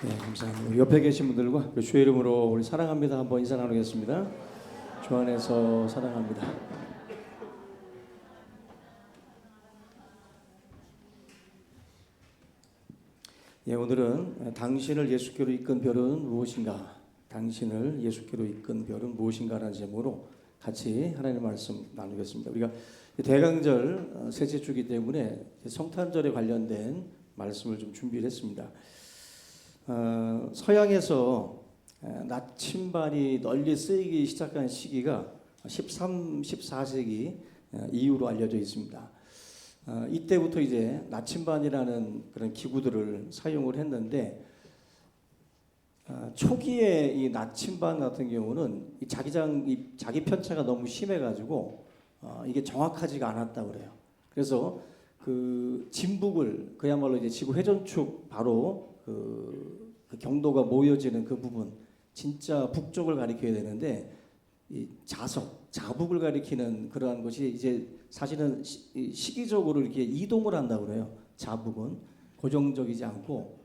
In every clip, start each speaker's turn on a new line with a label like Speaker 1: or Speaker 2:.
Speaker 1: 네, 감사합니다. 우리 옆에 계신 분들과 주의 이름으로 우리 사랑합니다 한번 인사 나누겠습니다. 주 안에서 사랑합니다. 예, 오늘은 당신을 예수께로 이끈 별은 무엇인가? 당신을 예수께로 이끈 별은 무엇인가라는 제목으로 같이 하나님의 말씀 나누겠습니다. 우리가 대강절 셋째 주기 때문에 성탄절에 관련된 말씀을 좀 준비를 했습니다. 서양에서 나침반이 널리 쓰이기 시작한 시기가 14세기 이후로 알려져 있습니다. 이때부터 이제 나침반이라는 그런 기구들을 사용을 했는데 초기에 이 나침반 같은 경우는 자기 편차가 너무 심해가지고 이게 정확하지가 않았다고 그래요. 그래서 그 진북을 그야말로 이제 지구 회전축 바로 그 경도가 모여지는 그 부분 진짜 북쪽을 가리켜야 되는데 이 자북을 가리키는 그러한 것이 이제 사실은 시기적으로 이렇게 이동을 한다고 그래요. 자북은 고정적이지 않고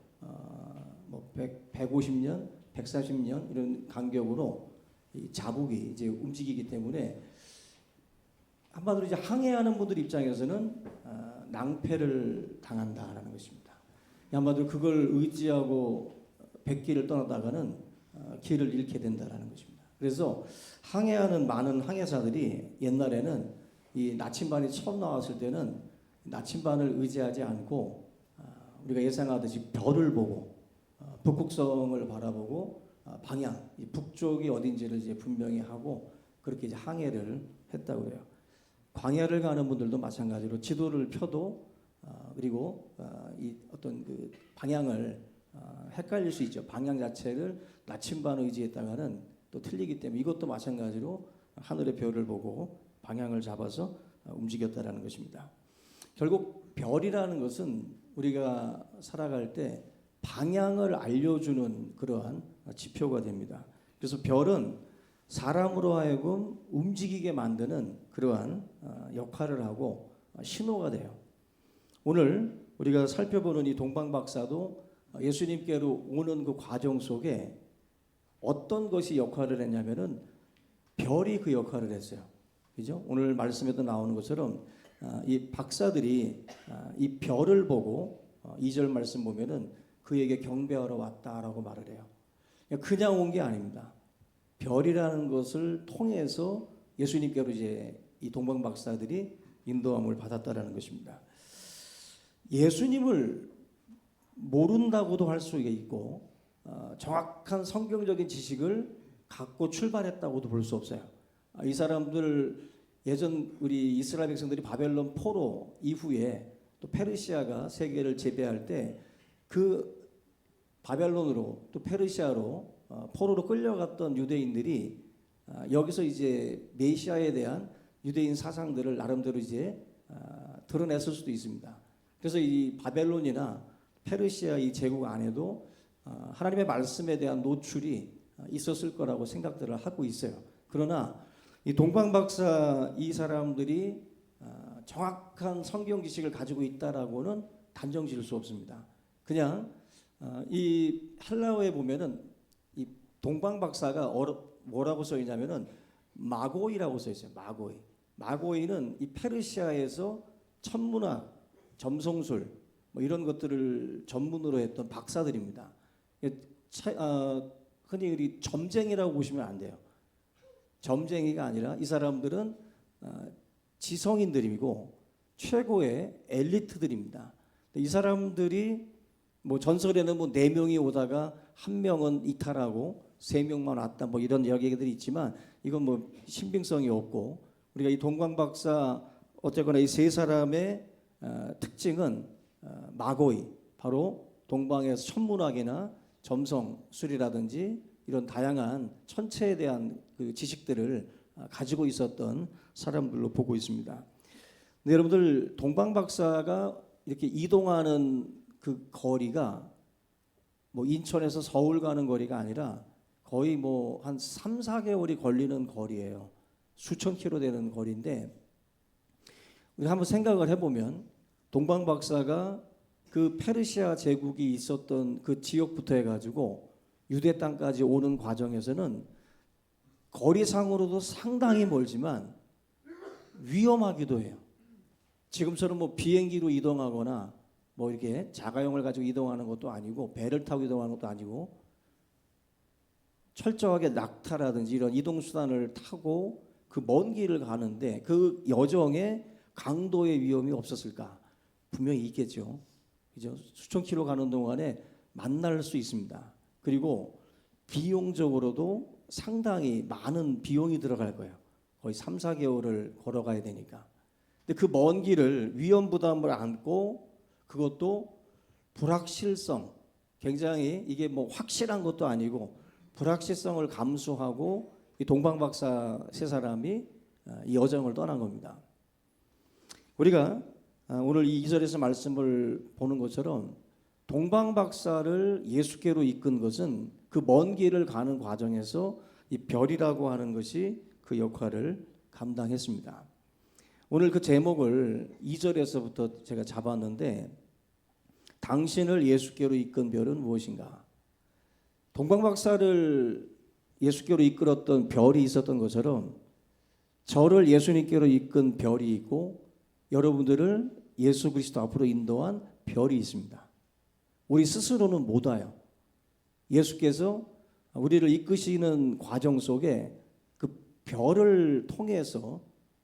Speaker 1: 뭐 150년, 140년 이런 간격으로 이 자북이 이제 움직이기 때문에 한마디로 이제 항해하는 분들 입장에서는 낭패를 당한다라는 것입니다. 한마디로 그걸 의지하고 백길을 떠나다가는 길을 잃게 된다라는 것입니다. 그래서 항해하는 많은 항해사들이 옛날에는 이 나침반이 처음 나왔을 때는 나침반을 의지하지 않고 우리가 예상하듯이 별을 보고 북극성을 바라보고 방향, 이 북쪽이 어딘지를 이제 분명히 하고 그렇게 이제 항해를 했다고 그래요. 광야를 가는 분들도 마찬가지로 지도를 펴도 그리고 이 어떤 그 방향을 헷갈릴 수 있죠. 방향 자체를 나침반 의지했다가는 또 틀리기 때문에 이것도 마찬가지로 하늘의 별을 보고 방향을 잡아서 움직였다라는 것입니다. 결국 별이라는 것은 우리가 살아갈 때 방향을 알려주는 그러한 지표가 됩니다. 그래서 별은 사람으로 하여금 움직이게 만드는 그러한 역할을 하고 신호가 돼요. 오늘 우리가 살펴보는 이 동방박사도 예수님께로 오는 그 과정 속에 어떤 것이 역할을 했냐면은 별이 그 역할을 했어요. 그죠? 오늘 말씀에도 나오는 것처럼 이 박사들이 이 별을 보고 2절 말씀 보면은 그에게 경배하러 왔다라고 말을 해요. 그냥 온 게 아닙니다. 별이라는 것을 통해서 예수님께로 이제 이 동방 박사들이 인도함을 받았다라는 것입니다. 예수님을 모른다고도 할 수 있고 정확한 성경적인 지식을 갖고 출발했다고도 볼 수 없어요. 이 사람들 예전 우리 이스라엘 백성들이 바벨론 포로 이후에 또 페르시아가 세계를 제패할 때 그 바벨론으로 또 페르시아로 포로로 끌려갔던 유대인들이 여기서 이제 메시아에 대한 유대인 사상들을 나름대로 이제 드러냈을 수도 있습니다. 그래서 이 바벨론이나 페르시아 이 제국 안에도 하나님의 말씀에 대한 노출이 있었을 거라고 생각들을 하고 있어요. 그러나 이 동방박사 이 사람들이 정확한 성경 지식을 가지고 있다라고는 단정 지을 수 없습니다. 그냥 이 헬라어에 보면은 이 동방박사가 뭐라고 써 있냐면은 마고이라고 써 있어요. 마고이는 이 페르시아에서 천문학, 점성술 뭐 이런 것들을 전문으로 했던 박사들입니다. 흔히 우리 점쟁이라고 보시면 안 돼요. 점쟁이가 아니라 이 사람들은 지성인들이고 최고의 엘리트들입니다. 이 사람들이 뭐 전설에는 뭐 4명이 오다가 1명은 이탈하고 3명만 왔다 뭐 이런 이야기들이 있지만 이건 뭐 신빙성이 없고 우리가 이 동광박사 어쨌거나 이 세 사람의 특징은 마고이 바로 동방에서 천문학이나 점성술이라든지 이런 다양한 천체에 대한 그 지식들을 가지고 있었던 사람들로 보고 있습니다. 근데 여러분들 동방박사가 이렇게 이동하는 그 거리가 뭐 인천에서 서울 가는 거리가 아니라 거의 뭐 한 3, 4개월이 걸리는 거리예요. 수천 킬로 되는 거리인데 우리 한번 생각을 해보면 동방박사가 그 페르시아 제국이 있었던 그 지역부터 해가지고 유대 땅까지 오는 과정에서는 거리상으로도 상당히 멀지만 위험하기도 해요. 지금처럼 뭐 비행기로 이동하거나 뭐 이렇게 자가용을 가지고 이동하는 것도 아니고 배를 타고 이동하는 것도 아니고 철저하게 낙타라든지 이런 이동 수단을 타고 그 먼 길을 가는데 그 여정에 강도의 위험이 없었을까? 분명히 있겠죠. 그죠? 수천 킬로 가는 동안에 만날 수 있습니다. 그리고 비용적으로도 상당히 많은 비용이 들어갈 거예요. 거의 3, 4개월을 걸어가야 되니까. 근데 그 먼 길을 위험 부담을 안고 그것도 불확실성, 굉장히 이게 뭐 확실한 것도 아니고 불확실성을 감수하고 이 동방박사 세 사람이 이 여정을 떠난 겁니다. 우리가 오늘 이 2절에서 말씀을 보는 것처럼 동방박사를 예수께로 이끈 것은 그 먼 길을 가는 과정에서 이 별이라고 하는 것이 그 역할을 감당했습니다. 오늘 그 제목을 2절에서부터 제가 잡았는데 당신을 예수께로 이끈 별은 무엇인가? 동방박사를 예수께로 이끌었던 별이 있었던 것처럼 저를 예수님께로 이끈 별이 있고 여러분들을 예수 그리스도 앞으로 인도한 별이 있습니다. 우리 스스로는 못 와요. 예수께서 우리를 이끄시는 과정 속에 그 별을 통해서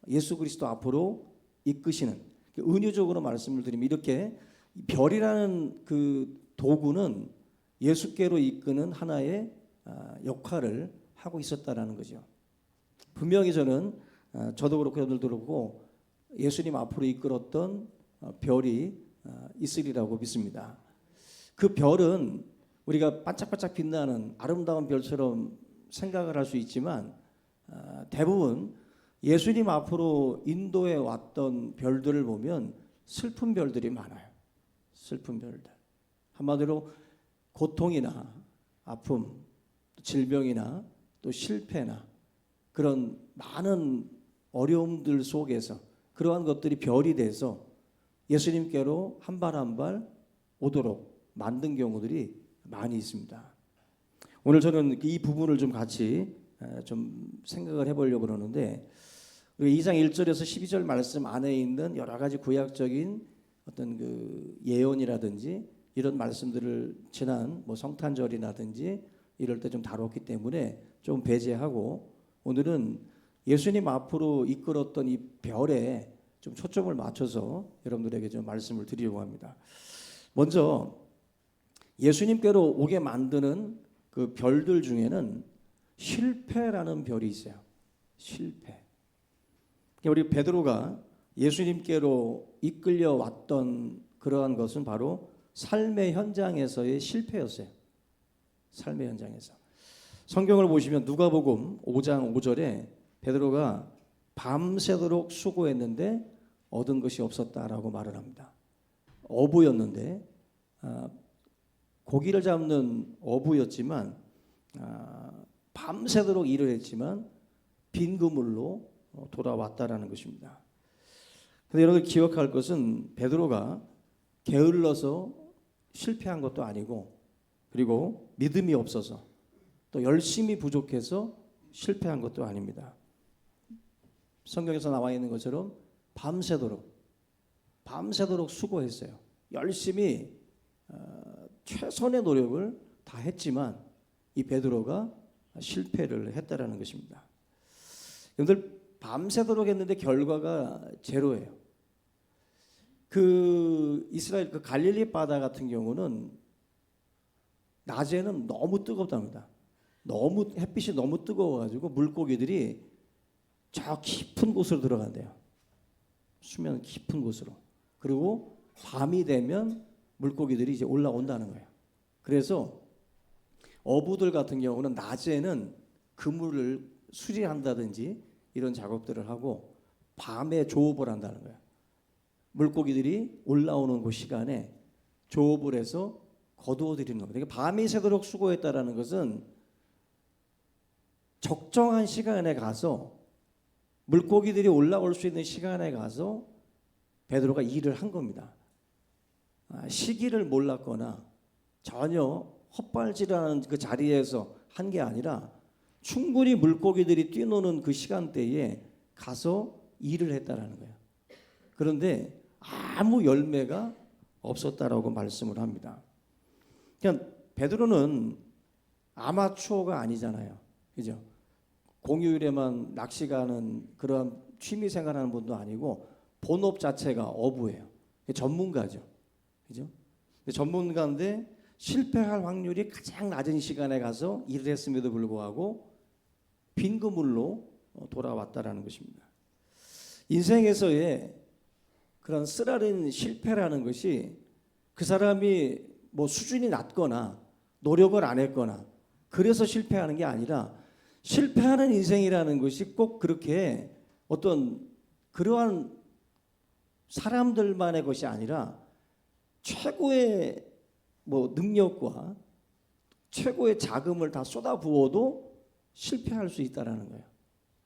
Speaker 1: 예수 그리스도 앞으로 이끄시는, 은유적으로 말씀을 드리면 이렇게 별이라는 그 도구는 예수께로 이끄는 하나의 역할을 하고 있었다라는 거죠. 분명히 저도 그렇고 여러분들도 그렇고 예수님 앞으로 이끌었던 별이 있으리라고 믿습니다. 그 별은 우리가 반짝반짝 빛나는 아름다운 별처럼 생각을 할 수 있지만 대부분 예수님 앞으로 인도해 왔던 별들을 보면 슬픈 별들이 많아요. 슬픈 별들. 한마디로 고통이나 아픔, 질병이나 또 실패나 그런 많은 어려움들 속에서 그러한 것들이 별이 돼서 예수님께로 한 발 한 발 오도록 만든 경우들이 많이 있습니다. 오늘 저는 이 부분을 좀 같이 좀 생각을 해보려고 그러는데 2장 1절에서 12절 말씀 안에 있는 여러 가지 구약적인 어떤 그 예언이라든지 이런 말씀들을 지난 뭐 성탄절이라든지 이럴 때 좀 다뤘기 때문에 좀 배제하고 오늘은 예수님 앞으로 이끌었던 이 별에 좀 초점을 맞춰서 여러분들에게 좀 말씀을 드리려고 합니다. 먼저 예수님께로 오게 만드는 그 별들 중에는 실패라는 별이 있어요. 실패. 우리 베드로가 예수님께로 이끌려 왔던 그러한 것은 바로 삶의 현장에서의 실패였어요. 삶의 현장에서. 성경을 보시면 누가복음 5장 5절에 베드로가 밤새도록 수고했는데 얻은 것이 없었다라고 말을 합니다. 어부였는데 고기를 잡는 어부였지만 밤새도록 일을 했지만 빈 그물로 돌아왔다라는 것입니다. 그런데 여러분 기억할 것은 베드로가 게을러서 실패한 것도 아니고 그리고 믿음이 없어서 또 열심히 부족해서 실패한 것도 아닙니다. 성경에서 나와 있는 것처럼 밤새도록 수고했어요. 열심히 최선의 노력을 다 했지만 이 베드로가 실패를 했다라는 것입니다. 여러분들 밤새도록 했는데 결과가 제로예요. 그 이스라엘 그 갈릴리 바다 같은 경우는 낮에는 너무 뜨겁답니다. 너무 햇빛이 너무 뜨거워가지고 물고기들이 저 깊은 곳으로 들어간대요. 수면 깊은 곳으로. 그리고 밤이 되면 물고기들이 이제 올라온다는 거예요. 그래서 어부들 같은 경우는 낮에는 그물을 수리한다든지 이런 작업들을 하고 밤에 조업을 한다는 거예요. 물고기들이 올라오는 그 시간에 조업을 해서 거두어 드리는 겁니다. 그러니까 밤이 새도록 수고했다라는 것은 적정한 시간에 가서 물고기들이 올라올 수 있는 시간에 가서 베드로가 일을 한 겁니다. 시기를 몰랐거나 전혀 헛발질하는 그 자리에서 한 게 아니라 충분히 물고기들이 뛰노는 그 시간대에 가서 일을 했다라는 거예요. 그런데 아무 열매가 없었다라고 말씀을 합니다. 그러니까 베드로는 아마추어가 아니잖아요. 그죠? 공휴일에만 낚시 가는 그런 취미 생활하는 분도 아니고 본업 자체가 어부예요. 전문가죠. 그죠? 전문가인데 실패할 확률이 가장 낮은 시간에 가서 일을 했음에도 불구하고 빈 그물로 돌아왔다라는 것입니다. 인생에서의 그런 쓰라린 실패라는 것이 그 사람이 뭐 수준이 낮거나 노력을 안 했거나 그래서 실패하는 게 아니라 실패하는 인생이라는 것이 꼭 그렇게 어떤 그러한 사람들만의 것이 아니라 최고의 뭐 능력과 최고의 자금을 다 쏟아부어도 실패할 수 있다라는 거예요.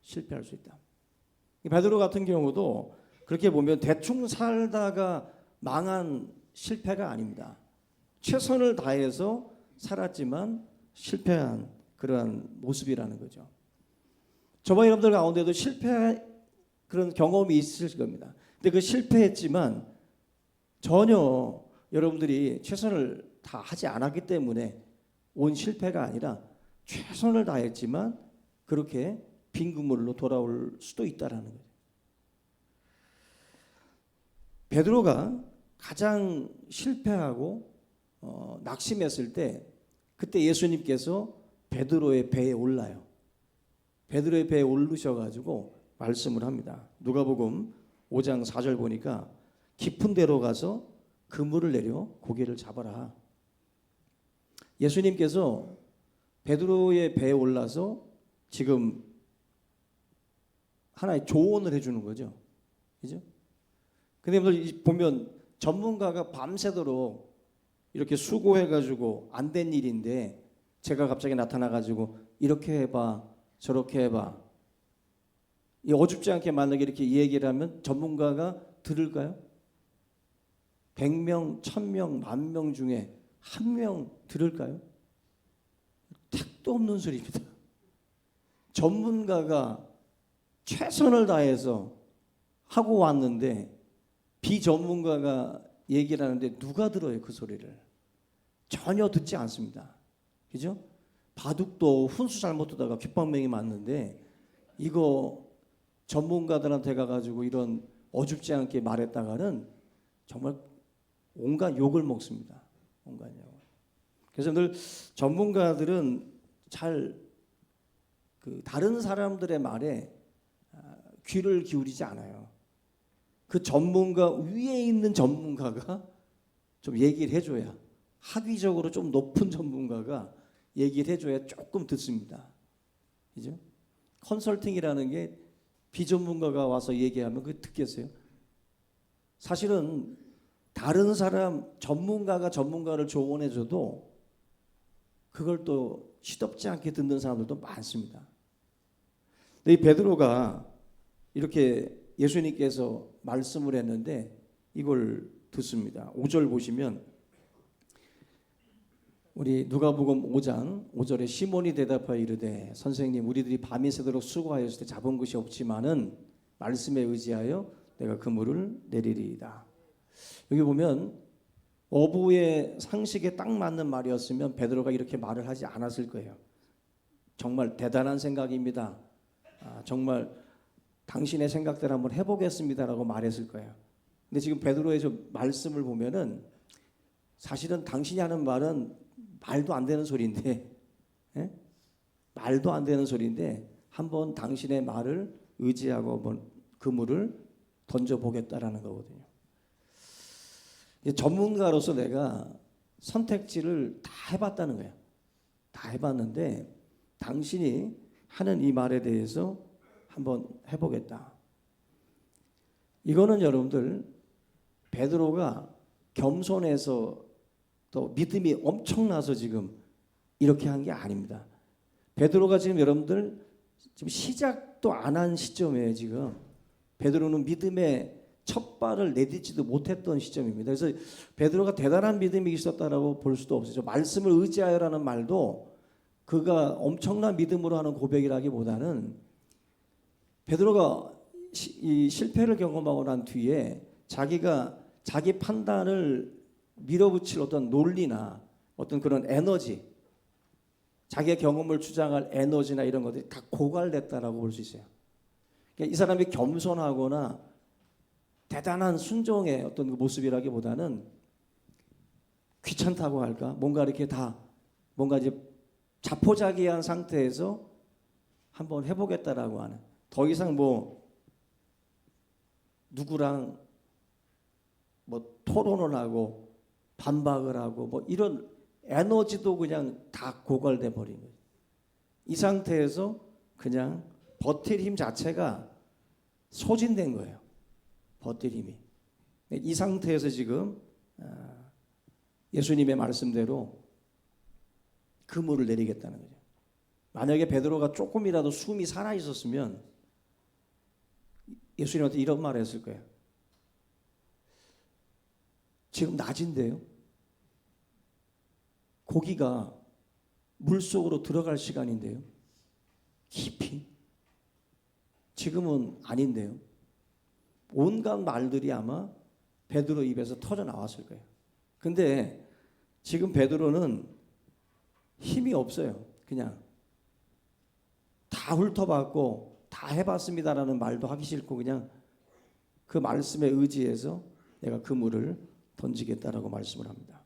Speaker 1: 실패할 수 있다. 베드로 같은 경우도 그렇게 보면 대충 살다가 망한 실패가 아닙니다. 최선을 다해서 살았지만 실패한 그러한 모습이라는 거죠. 저와 여러분들 가운데도 실패 그런 경험이 있을 겁니다. 근데 그 실패했지만 전혀 여러분들이 최선을 다 하지 않았기 때문에 온 실패가 아니라 최선을 다했지만 그렇게 빈 그물로 돌아올 수도 있다라는 거예요. 베드로가 가장 실패하고 낙심했을 때 그때 예수님께서 베드로의 배에 올라요. 베드로의 배에 오르셔가지고 말씀을 합니다. 누가복음 5장 4절 보니까 깊은 데로 가서 그물을 내려 고기를 잡아라. 예수님께서 베드로의 배에 올라서 지금 하나의 조언을 해주는 거죠. 그죠? 근데 보면 전문가가 밤새도록 이렇게 수고해가지고 안 된 일인데 제가 갑자기 나타나가지고 이렇게 해봐 저렇게 해봐 이 어줍지 않게 만약에 이렇게 얘기를 하면 전문가가 들을까요? 100명, 1000명, 10,000명 중에 한 명 들을까요? 택도 없는 소리입니다. 전문가가 최선을 다해서 하고 왔는데 비전문가가 얘기를 하는데 누가 들어요 그 소리를? 전혀 듣지 않습니다. 그죠? 바둑도 훈수 잘못 두다가 귓방맹이 맞는데 이거 전문가들한테 가가지고 이런 어줍지 않게 말했다가는 정말 온갖 욕을 먹습니다. 온갖 욕. 그래서 늘 전문가들은 잘 그 다른 사람들의 말에 귀를 기울이지 않아요. 그 전문가 위에 있는 전문가가 좀 얘기를 해줘야 학위적으로 좀 높은 전문가가 얘기를 해줘야 조금 듣습니다. 그죠? 컨설팅이라는 게 비전문가가 와서 얘기하면 그게 듣겠어요? 사실은 다른 사람 전문가가 전문가를 조언해줘도 그걸 또 시덥지 않게 듣는 사람들도 많습니다. 근데 이 베드로가 이렇게 예수님께서 말씀을 했는데 이걸 듣습니다. 5절 보시면 우리 누가복음 5장 5절에 시몬이 대답하여 이르되 선생님 우리들이 밤이 새도록 수고하였을 때 잡은 것이 없지만은 말씀에 의지하여 내가 그물을 내리리이다. 여기 보면 어부의 상식에 딱 맞는 말이었으면 베드로가 이렇게 말을 하지 않았을 거예요. 정말 대단한 생각입니다. 정말 당신의 생각대로 한번 해보겠습니다라고 말했을 거예요. 근데 지금 베드로의 저 말씀을 보면은 사실은 당신이 하는 말은 말도 안 되는 소리인데, 말도 안 되는 소리인데 한번 당신의 말을 의지하고 한번 그물을 던져보겠다라는 거거든요. 전문가로서 내가 선택지를 다 해봤다는 거예요. 다 해봤는데 당신이 하는 이 말에 대해서 한번 해보겠다. 이거는 여러분들 베드로가 겸손해서 또 믿음이 엄청나서 지금 이렇게 한 게 아닙니다. 베드로가 지금 여러분들 지금 시작도 안 한 시점에 지금 베드로는 믿음의 첫 발을 내딛지도 못했던 시점입니다. 그래서 베드로가 대단한 믿음이 있었다라고 볼 수도 없어요. 말씀을 의지하여라는 말도 그가 엄청난 믿음으로 하는 고백이라기보다는 베드로가 이 실패를 경험하고 난 뒤에 자기가 자기 판단을 밀어붙일 어떤 논리나 어떤 그런 에너지, 자기의 경험을 주장할 에너지나 이런 것들이 다 고갈됐다라고 볼 수 있어요. 그러니까 이 사람이 겸손하거나 대단한 순종의 어떤 그 모습이라기보다는 귀찮다고 할까? 뭔가 이렇게 다 뭔가 이제 자포자기한 상태에서 한번 해보겠다라고 하는, 더 이상 뭐 누구랑 뭐 토론을 하고 반박을 하고 뭐 이런 에너지도 그냥 다 고갈돼 버린 거예요. 이 상태에서 그냥 버틸 힘 자체가 소진된 거예요. 버틸 힘이. 이 상태에서 지금 예수님의 말씀대로 그물을 내리겠다는 거죠. 만약에 베드로가 조금이라도 숨이 살아 있었으면 예수님한테 이런 말을 했을 거예요. 지금 낮인데요. 고기가 물속으로 들어갈 시간인데요. 깊이. 지금은 아닌데요. 온갖 말들이 아마 베드로 입에서 터져 나왔을 거예요. 근데 지금 베드로는 힘이 없어요. 그냥 다 훑어봤고 다 해봤습니다라는 말도 하기 싫고 그냥 그 말씀에 의지해서 내가 그물을 던지겠다라고 말씀을 합니다.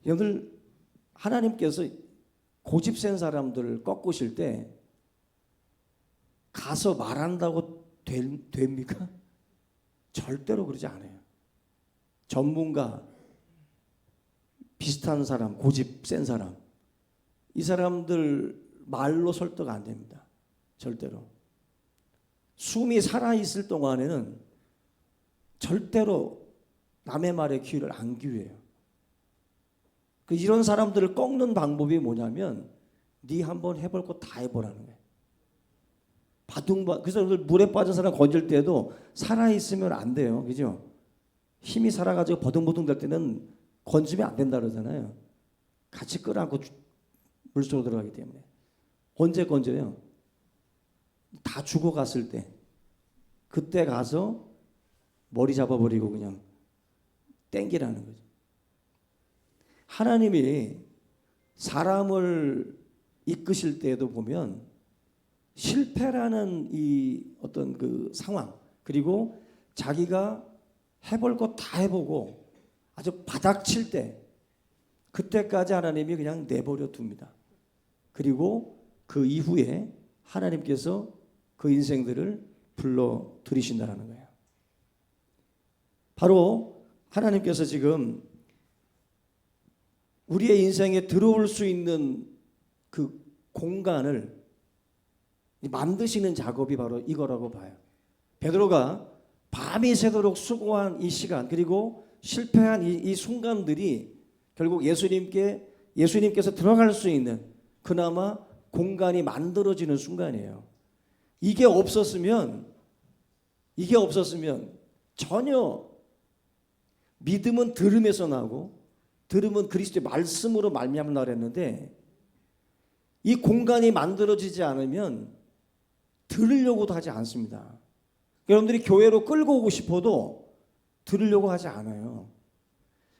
Speaker 1: 여러분들, 하나님께서 고집센 사람들을 꺾으실 때 가서 말한다고 됩니까? 절대로 그러지 않아요. 전문가, 비슷한 사람, 고집 센 사람, 이 사람들 말로 설득 안 됩니다. 절대로. 숨이 살아있을 동안에는 절대로 남의 말에 귀를 안 기울여요. 이런 사람들을 꺾는 방법이 뭐냐면 네 한번 해볼 거 다 해보라는 거예요. 그래서 물에 빠진 사람 건질 때도 살아있으면 안 돼요. 그죠? 힘이 살아가지고 버둥버둥 될 때는 건지면 안 된다 그러잖아요. 같이 끌어안고 물속으로 들어가기 때문에. 언제 건져요? 다 죽어갔을 때. 그때 가서 머리 잡아버리고 그냥 땡기라는 거죠. 하나님이 사람을 이끄실 때에도 보면 실패라는 이 어떤 그 상황, 그리고 자기가 해볼 거 다 해보고 아주 바닥칠 때, 그때까지 하나님이 그냥 내버려 둡니다. 그리고 그 이후에 하나님께서 그 인생들을 불러 들이신다는 거예요. 바로 하나님께서 지금 우리의 인생에 들어올 수 있는 그 공간을 만드시는 작업이 바로 이거라고 봐요. 베드로가 밤이 새도록 수고한 이 시간, 그리고 실패한 이 순간들이 결국 예수님께서 들어갈 수 있는 그나마 공간이 만들어지는 순간이에요. 이게 없었으면 전혀, 믿음은 들음에서 나고 들음은 그리스도의 말씀으로 말미암는다 그랬는데, 이 공간이 만들어지지 않으면 들으려고도 하지 않습니다. 여러분들이 교회로 끌고 오고 싶어도 들으려고 하지 않아요.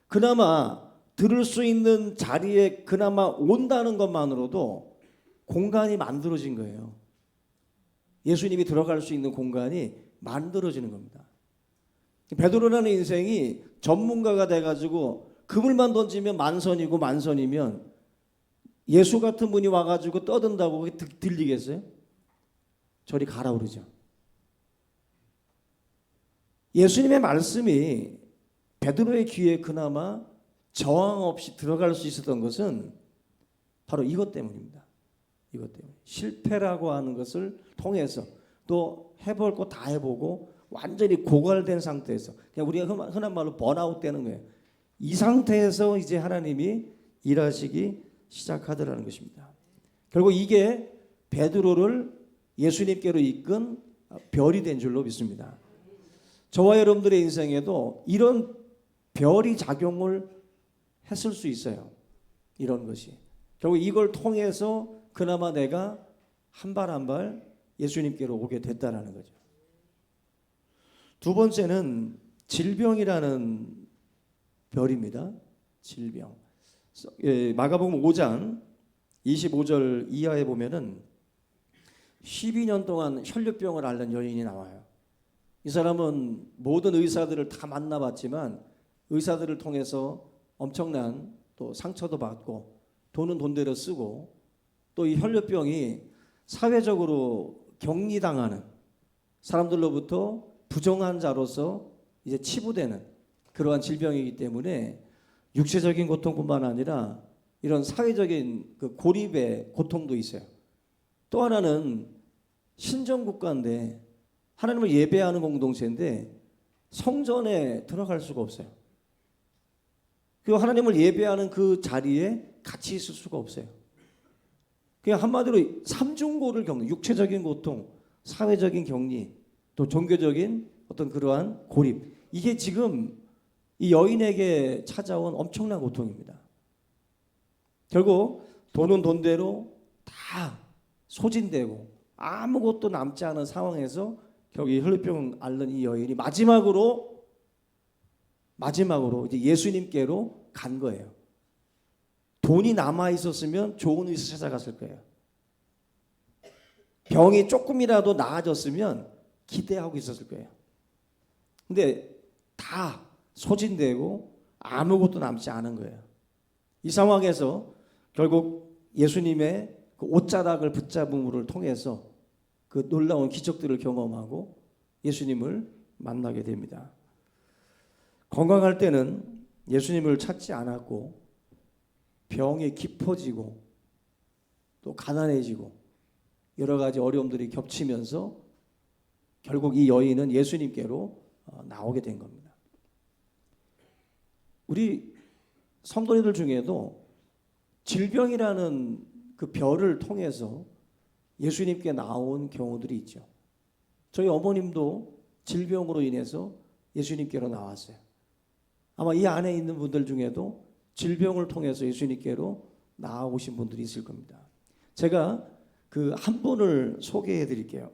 Speaker 1: 그나마 들을 수 있는 자리에 그나마 온다는 것만으로도 공간이 만들어진 거예요. 예수님이 들어갈 수 있는 공간이 만들어지는 겁니다. 베드로라는 인생이 전문가가 돼가지고 그물만 던지면 만선이면 예수 같은 분이 와가지고 떠든다고 그게 들리겠어요? 저리 가라 그러죠. 예수님의 말씀이 베드로의 귀에 그나마 저항 없이 들어갈 수 있었던 것은 바로 이것 때문입니다. 이것 때문에. 실패라고 하는 것을 통해서 또 해볼 거 다 해보고 완전히 고갈된 상태에서, 그냥 우리가 흔한 말로 번아웃 되는 거예요. 이 상태에서 이제 하나님이 일하시기 시작하더라는 것입니다. 결국 이게 베드로를 예수님께로 이끈 별이 된 줄로 믿습니다. 저와 여러분들의 인생에도 이런 별이 작용을 했을 수 있어요. 이런 것이. 결국 이걸 통해서 그나마 내가 한 발 한 발 예수님께로 오게 됐다라는 거죠. 두 번째는 질병이라는 별입니다. 질병. 마가복음 5장 25절 이하에 보면은 12년 동안 혈류병을 앓는 여인이 나와요. 이 사람은 모든 의사들을 다 만나봤지만 의사들을 통해서 엄청난 또 상처도 받고 돈은 돈대로 쓰고 또 이 혈류병이 사회적으로 격리당하는 사람들로부터 부정한 자로서 이제 치부되는 그러한 질병이기 때문에 육체적인 고통뿐만 아니라 이런 사회적인 그 고립의 고통도 있어요. 또 하나는 신정국가인데 하나님을 예배하는 공동체인데 성전에 들어갈 수가 없어요. 그 하나님을 예배하는 그 자리에 같이 있을 수가 없어요. 그냥 한마디로 삼중고를 겪는 육체적인 고통, 사회적인 격리, 또 종교적인 어떤 그러한 고립. 이게 지금 이 여인에게 찾아온 엄청난 고통입니다. 결국 돈은 돈대로 다 소진되고 아무것도 남지 않은 상황에서 결국 이 혈류병 앓는 이 여인이 마지막으로 이제 예수님께로 간 거예요. 돈이 남아 있었으면 좋은 의사 찾아갔을 거예요. 병이 조금이라도 나아졌으면 기대하고 있었을 거예요. 근데 다 소진되고 아무것도 남지 않은 거예요. 이 상황에서 결국 예수님의 그 옷자락을 붙잡음을 통해서 그 놀라운 기적들을 경험하고 예수님을 만나게 됩니다. 건강할 때는 예수님을 찾지 않았고 병이 깊어지고 또 가난해지고 여러 가지 어려움들이 겹치면서 결국 이 여인은 예수님께로 나오게 된 겁니다. 우리 성도님들 중에도 질병이라는 그 별을 통해서 예수님께 나온 경우들이 있죠. 저희 어머님도 질병으로 인해서 예수님께로 나왔어요. 아마 이 안에 있는 분들 중에도 질병을 통해서 예수님께로 나아오신 분들이 있을 겁니다. 제가 그 한 분을 소개해 드릴게요.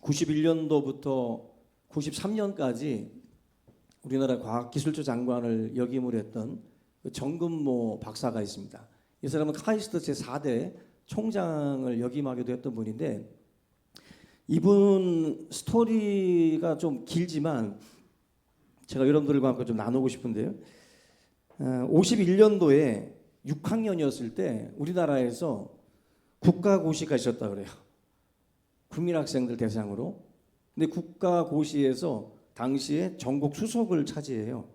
Speaker 1: (91년도부터) (93년까지) 우리나라 과학기술처 장관을 역임을 했던 정근모 박사가 있습니다. 이 사람은 카이스트 제4대 총장을 역임하기도 했던 분인데 이분 스토리가 좀 길지만 제가 여러분들과 함께 좀 나누고 싶은데요. 51년도에 6학년이었을 때 우리나라에서 국가고시가 있었다 그래요. 국민학생들 대상으로. 근데 국가고시에서 당시에 전국 수석을 차지해요.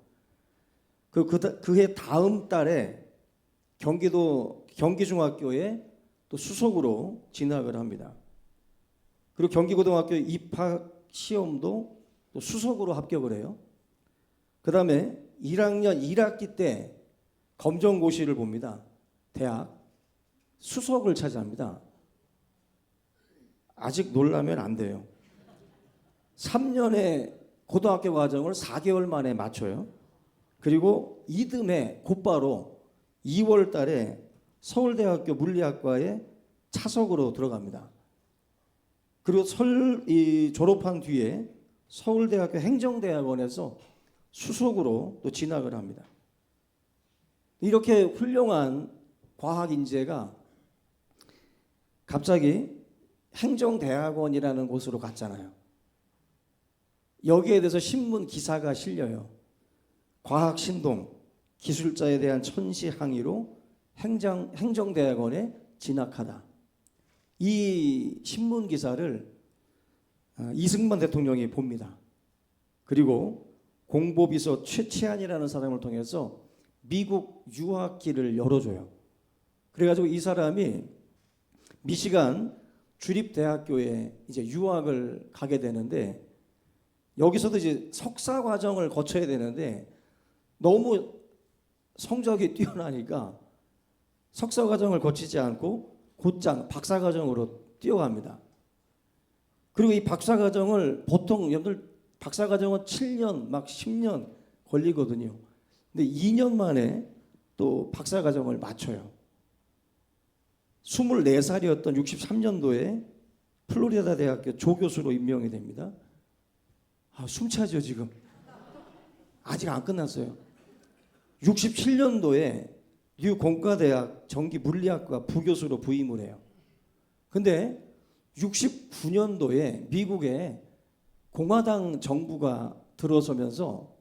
Speaker 1: 그해 다음 달에 경기중학교에 또 수석으로 진학을 합니다. 그리고 경기고등학교 입학 시험도 또 수석으로 합격을 해요. 그 다음에 1학년 1학기 때 검정고시를 봅니다. 대학 수석을 차지합니다. 아직 놀라면 안 돼요. 3년의 고등학교 과정을 4개월 만에 마쳐요. 그리고 이듬해 곧바로 2월 달에 서울대학교 물리학과에 차석으로 들어갑니다. 그리고 졸업한 뒤에 서울대학교 행정대학원에서 수석으로 또 진학을 합니다. 이렇게 훌륭한 과학 인재가 갑자기 행정대학원이라는 곳으로 갔잖아요. 여기에 대해서 신문 기사가 실려요. 과학신동, 기술자에 대한 천시항의로 행정대학원에 진학하다. 이 신문 기사를 이승만 대통령이 봅니다. 그리고 공보비서 최치한이라는 사람을 통해서 미국 유학길을 열어줘요. 그래가지고 이 사람이 미시간 주립대학교에 이제 유학을 가게 되는데 여기서도 이제 석사 과정을 거쳐야 되는데 너무 성적이 뛰어나니까 석사 과정을 거치지 않고 곧장 박사과정으로 뛰어갑니다. 그리고 이 박사과정을 보통 여러분들 박사과정은 7년 막 10년 걸리거든요. 근데 2년 만에 또 박사과정을 마쳐요. 24살이었던 63년도에 플로리다 대학교 조교수로 임명이 됩니다. 숨차죠 지금. 아직 안 끝났어요. 67년도에 뉴 공과대학 전기물리학과 부교수로 부임을 해요. 근데 69년도에 미국에 공화당 정부가 들어서면서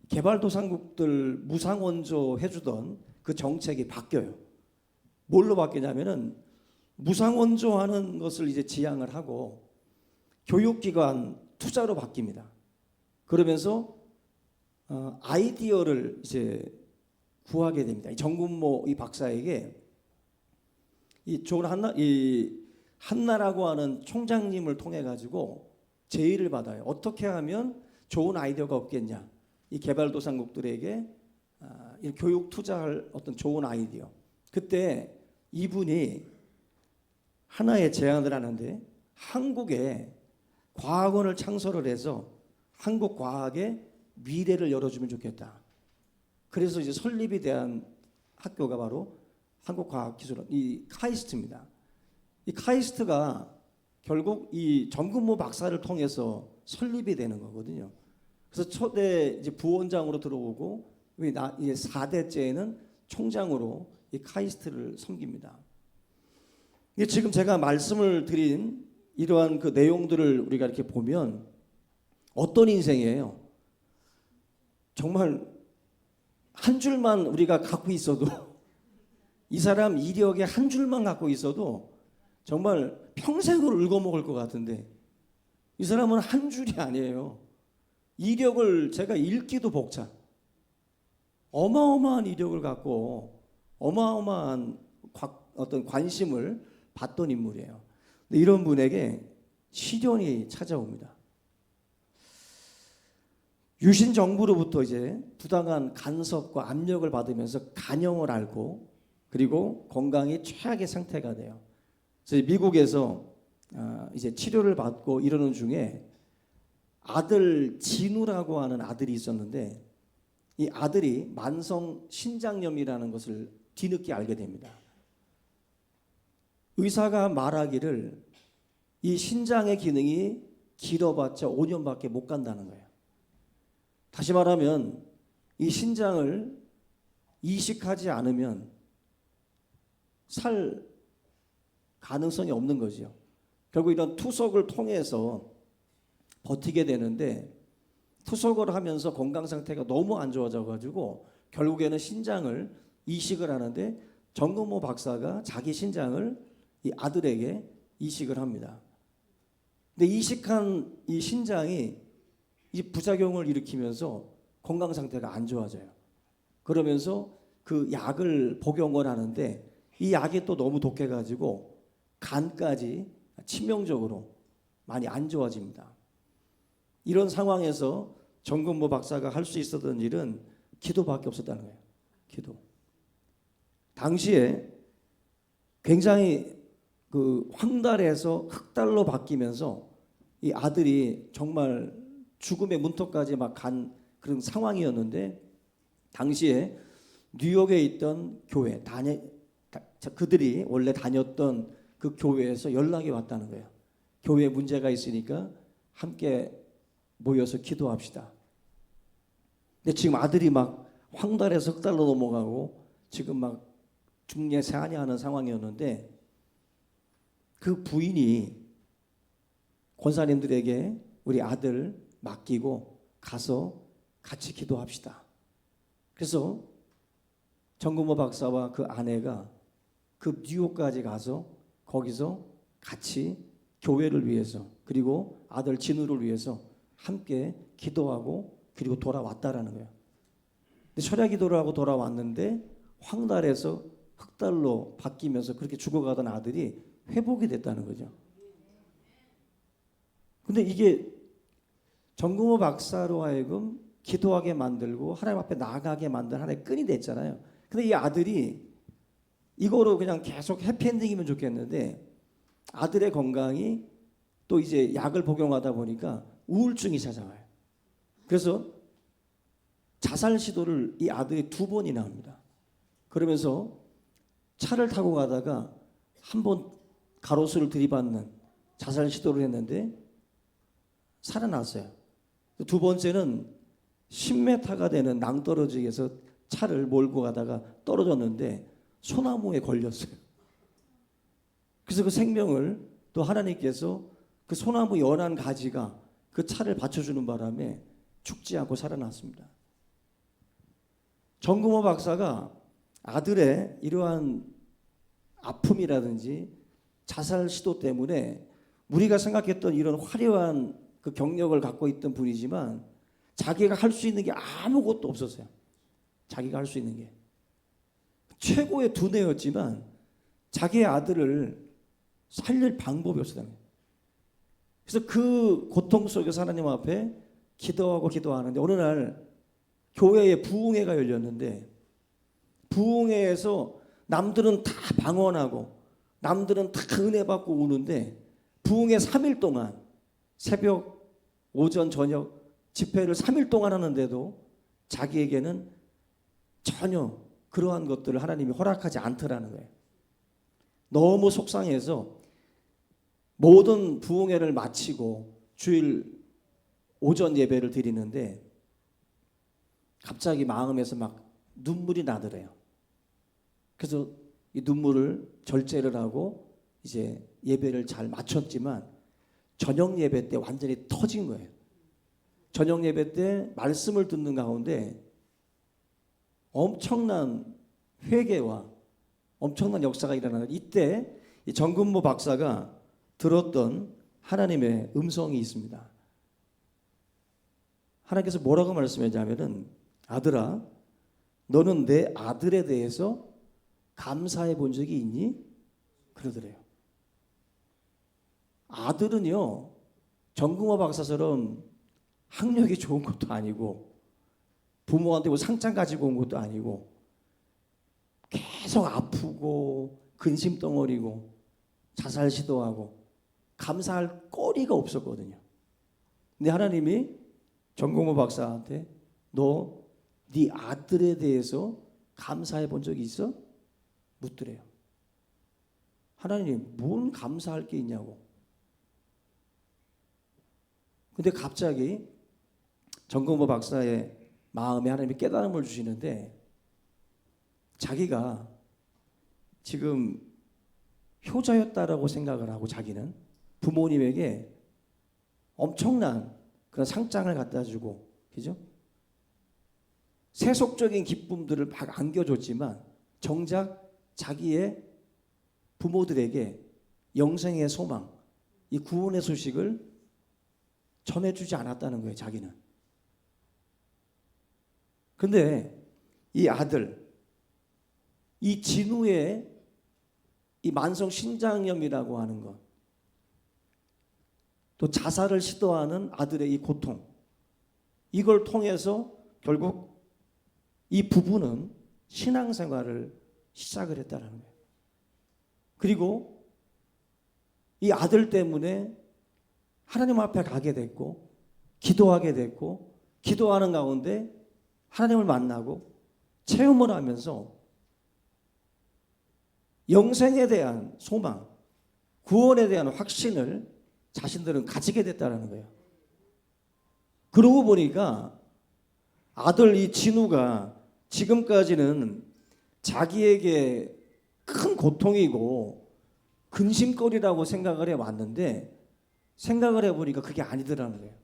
Speaker 1: 개발도상국들 무상원조 해주던 그 정책이 바뀌어요. 뭘로 바뀌냐면은 무상원조하는 것을 이제 지향을 하고 교육기관 투자로 바뀝니다. 그러면서 아이디어를 이제 구하게 됩니다. 이 정군모 이 박사에게 이 존 한나라고 하는 총장님을 통해 가지고 제의를 받아요. 어떻게 하면 좋은 아이디어가 없겠냐? 이 개발도상국들에게 이 교육 투자할 어떤 좋은 아이디어. 그때 이분이 하나의 제안을 하는데 한국에 과학원을 창설을 해서 한국 과학의 미래를 열어주면 좋겠다. 그래서 이제 설립이 된 학교가 바로 한국과학기술원 이 카이스트입니다. 이 카이스트가 결국 이 정근모 박사를 통해서 설립이 되는 거거든요. 그래서 초대 이제 부원장으로 들어오고 이제 4대째에는 총장으로 이 카이스트를 섬깁니다. 지금 제가 말씀을 드린 이러한 그 내용들을 우리가 이렇게 보면 어떤 인생이에요? 정말 한 줄만 우리가 갖고 있어도 이 사람 이력에 한 줄만 갖고 있어도 정말 평생을 읊어먹을 것 같은데 이 사람은 한 줄이 아니에요. 이력을 제가 읽기도 벅차. 어마어마한 이력을 갖고 어마어마한 어떤 관심을 받던 인물이에요. 근데 이런 분에게 시련이 찾아옵니다. 유신 정부로부터 이제 부당한 간섭과 압력을 받으면서 간염을 앓고 그리고 건강이 최악의 상태가 돼요. 그래서 미국에서 이제 치료를 받고 이러는 중에 아들 진우라고 하는 아들이 있었는데 이 아들이 만성 신장염이라는 것을 뒤늦게 알게 됩니다. 의사가 말하기를 이 신장의 기능이 길어봤자 5년밖에 못 간다는 거예요. 다시 말하면 이 신장을 이식하지 않으면 살 가능성이 없는 거죠. 결국 이런 투석을 통해서 버티게 되는데 투석을 하면서 건강 상태가 너무 안 좋아져 가지고 결국에는 신장을 이식을 하는데 정근모 박사가 자기 신장을 이 아들에게 이식을 합니다. 근데 이식한 이 신장이 이 부작용을 일으키면서 건강 상태가 안 좋아져요. 그러면서 그 약을 복용을 하는데 이 약이 또 너무 독해가지고 간까지 치명적으로 많이 안 좋아집니다. 이런 상황에서 정근모 박사가 할 수 있었던 일은 기도밖에 없었다는 거예요. 기도. 당시에 굉장히 그 황달에서 흑달로 바뀌면서 이 아들이 정말 죽음의 문턱까지 막 간 그런 상황이었는데 당시에 뉴욕에 있던 교회 그들이 원래 다녔던 그 교회에서 연락이 왔다는 거예요. 교회에 문제가 있으니까 함께 모여서 기도합시다. 근데 지금 아들이 막 황달에서 흑달로 넘어가고 지금 막 중례 세안하는 상황이었는데 그 부인이 권사님들에게 우리 아들 맡기고 가서 같이 기도합시다. 그래서 정근모 박사와 그 아내가 그 뉴욕까지 가서 거기서 같이 교회를 위해서 그리고 아들 진우를 위해서 함께 기도하고 그리고 돌아왔다라는 거예요. 근데 철야 기도를 하고 돌아왔는데 황달에서 흑달로 바뀌면서 그렇게 죽어가던 아들이 회복이 됐다는 거죠. 근데 이게 정근모 박사로 하여금 기도하게 만들고 하나님 앞에 나아가게 만든 하나의 끈이 됐잖아요. 근데 이 아들이 이거로 그냥 계속 해피엔딩이면 좋겠는데 아들의 건강이 또 이제 약을 복용하다 보니까 우울증이 찾아와요. 그래서 자살 시도를 이 아들이 2번이나 합니다. 그러면서 차를 타고 가다가 한 번 가로수를 들이받는 자살 시도를 했는데 살아났어요. 2번째는 10m가 되는 낭떠러지에서 차를 몰고 가다가 떨어졌는데 소나무에 걸렸어요. 그래서 그 생명을 또 하나님께서 그 소나무 연한 가지가 그 차를 받쳐주는 바람에 죽지 않고 살아났습니다. 정금호 박사가 아들의 이러한 아픔이라든지 자살 시도 때문에 우리가 생각했던 이런 화려한 그 경력을 갖고 있던 분이지만 자기가 할 수 있는 게 아무것도 없었어요. 자기가 할 수 있는 게 최고의 두뇌였지만 자기의 아들을 살릴 방법이 없었다는 거예요. 그래서 그 고통 속에서 하나님 앞에 기도하고 기도하는데 어느 날 교회에 부흥회가 열렸는데 부흥회에서 남들은 다 방언하고 남들은 다 은혜 받고 우는데 부흥회 3일 동안 새벽, 오전, 저녁 집회를 3일 동안 하는데도 자기에게는 전혀 그러한 것들을 하나님이 허락하지 않더라는 거예요. 너무 속상해서 모든 부흥회를 마치고 주일 오전 예배를 드리는데 갑자기 마음에서 막 눈물이 나더래요. 그래서 이 눈물을 절제를 하고 이제 예배를 잘 마쳤지만 저녁 예배 때 완전히 터진 거예요. 저녁 예배 때 말씀을 듣는 가운데 엄청난 회개와 엄청난 역사가 일어나는 이때 이 정금모 박사가 들었던 하나님의 음성이 있습니다. 하나님께서 뭐라고 말씀하냐면은 아들아, 너는 내 아들에 대해서 감사해 본 적이 있니? 그러더래요. 아들은요, 정금호 박사처럼 학력이 좋은 것도 아니고 부모한테 뭐 상장 가지고 온 것도 아니고 계속 아프고 근심덩어리고 자살 시도하고 감사할 거리가 없었거든요. 근데 하나님이 정금호 박사한테 너 네 아들에 대해서 감사해 본 적이 있어? 묻더래요. 하나님, 뭔 감사할 게 있냐고. 근데 갑자기 정금호 박사의 마음에 하나님이 깨달음을 주시는데 자기가 지금 효자였다라고 생각을 하고 자기는 부모님에게 엄청난 그런 상장을 갖다 주고, 그죠? 세속적인 기쁨들을 막 안겨줬지만 정작 자기의 부모들에게 영생의 소망, 이 구원의 소식을 전해주지 않았다는 거예요, 자기는. 근데 이 아들, 이 진우의 이 만성 신장염이라고 하는 것, 또 자살을 시도하는 아들의 이 고통, 이걸 통해서 결국 이 부부는 신앙생활을 시작을 했다는 거예요. 그리고 이 아들 때문에 하나님 앞에 가게 됐고 기도하게 됐고 기도하는 가운데 하나님을 만나고 체험을 하면서 영생에 대한 소망, 구원에 대한 확신을 자신들은 가지게 됐다는 거예요. 그러고 보니까 아들 이 진우가 지금까지는 자기에게 큰 고통이고 근심거리라고 생각을 해왔는데 생각을 해보니까 그게 아니더라는 거예요.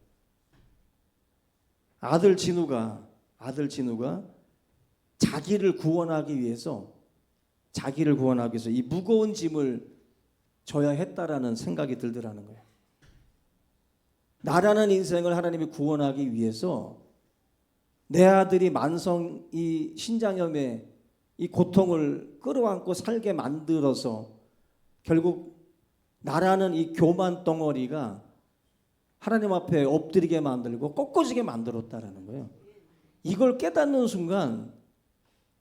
Speaker 1: 아들 진우가 자기를 구원하기 위해서 이 무거운 짐을 져야 했다라는 생각이 들더라는 거예요. 나라는 인생을 하나님이 구원하기 위해서 내 아들이 만성 이 신장염의 이 고통을 끌어안고 살게 만들어서 결국 나라는 이 교만 덩어리가 하나님 앞에 엎드리게 만들고 꺾어지게 만들었다라는 거예요. 이걸 깨닫는 순간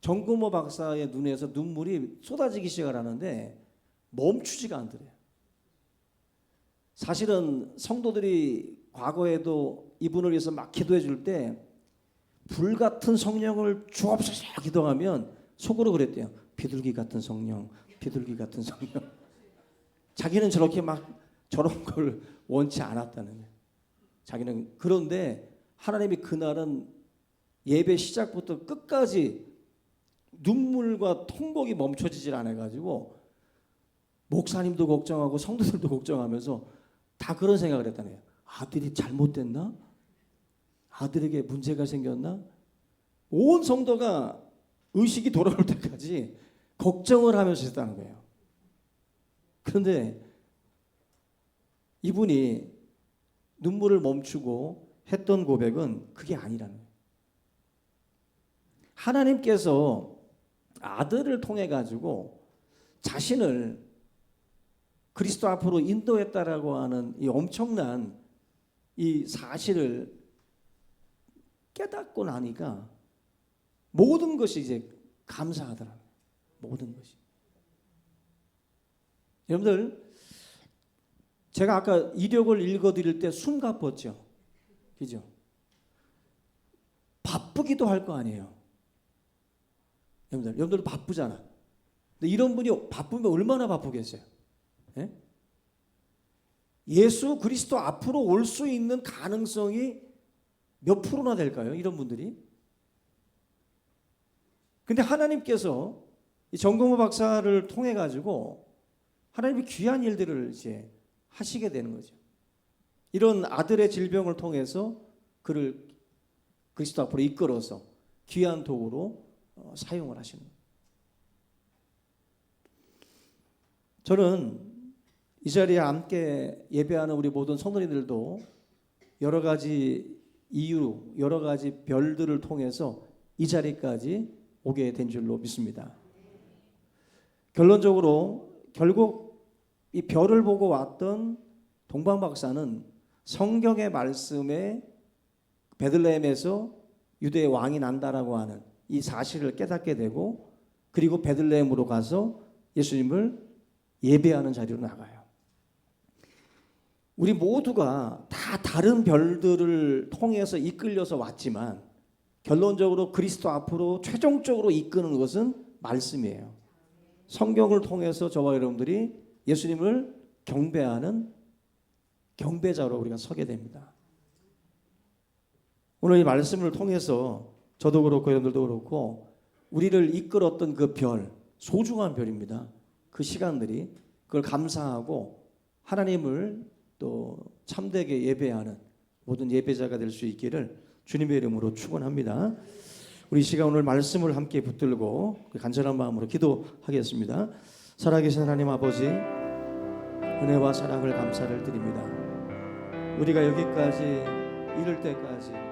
Speaker 1: 정금호 박사의 눈에서 눈물이 쏟아지기 시작을 하는데 멈추지가 않더래요. 사실은 성도들이 과거에도 이분을 위해서 막 기도해 줄 때 불같은 성령을 주옵소서 기도하면 속으로 그랬대요. 비둘기 같은 성령, 비둘기 같은 성령. 자기는 저렇게 막 저런 걸 원치 않았다는 거예요. 자기는. 그런데 하나님이 그날은 예배 시작부터 끝까지 눈물과 통곡이 멈춰지질 않아가지고 목사님도 걱정하고 성도들도 걱정하면서 다 그런 생각을 했다는 거예요. 아들이 잘못됐나? 아들에게 문제가 생겼나? 온 성도가 의식이 돌아올 때까지 걱정을 하면서 했다는 거예요. 그런데 이분이 눈물을 멈추고 했던 고백은 그게 아니라는 거예요. 하나님께서 아들을 통해 가지고 자신을 그리스도 앞으로 인도했다라고 하는 이 엄청난 이 사실을 깨닫고 나니까 모든 것이 이제 감사하더라고요. 모든 것이. 여러분들, 제가 아까 이력을 읽어드릴 때 숨가뻤죠. 그죠? 바쁘기도 할 거 아니에요. 여러분들 바쁘잖아. 근데 이런 분이 바쁘면 얼마나 바쁘겠어요? 예? 예수 그리스도 앞으로 올 수 있는 가능성이 몇 프로나 될까요? 이런 분들이. 근데 하나님께서 이 정금호 박사를 통해 가지고 하나님이 귀한 일들을 이제 하시게 되는 거죠. 이런 아들의 질병을 통해서 그를 그리스도 앞으로 이끌어서 귀한 도구로 사용을 하시는 거예요. 저는 이 자리에 함께 예배하는 우리 모든 성도님들도 여러 가지 이유, 여러 가지 별들을 통해서 이 자리까지 오게 된 줄로 믿습니다. 결론적으로 결국 이 별을 보고 왔던 동방 박사는 성경의 말씀에 베들레헴에서 유대의 왕이 난다라고 하는 이 사실을 깨닫게 되고, 그리고 베들레헴으로 가서 예수님을 예배하는 자리로 나가요. 우리 모두가 다 다른 별들을 통해서 이끌려서 왔지만 결론적으로 그리스도 앞으로 최종적으로 이끄는 것은 말씀이에요. 성경을 통해서 저와 여러분들이 예수님을 경배하는 경배자로 우리가 서게 됩니다. 오늘 이 말씀을 통해서 저도 그렇고 여러분들도 그렇고 우리를 이끌었던 그 별, 소중한 별입니다. 그 시간들이, 그걸 감사하고 하나님을 또 참되게 예배하는 모든 예배자가 될 수 있기를 주님의 이름으로 축원합니다. 우리 시간 오늘 말씀을 함께 붙들고 간절한 마음으로 기도하겠습니다. 살아계신 하나님 아버지, 은혜와 사랑을 감사를 드립니다. 우리가 여기까지 이를 때까지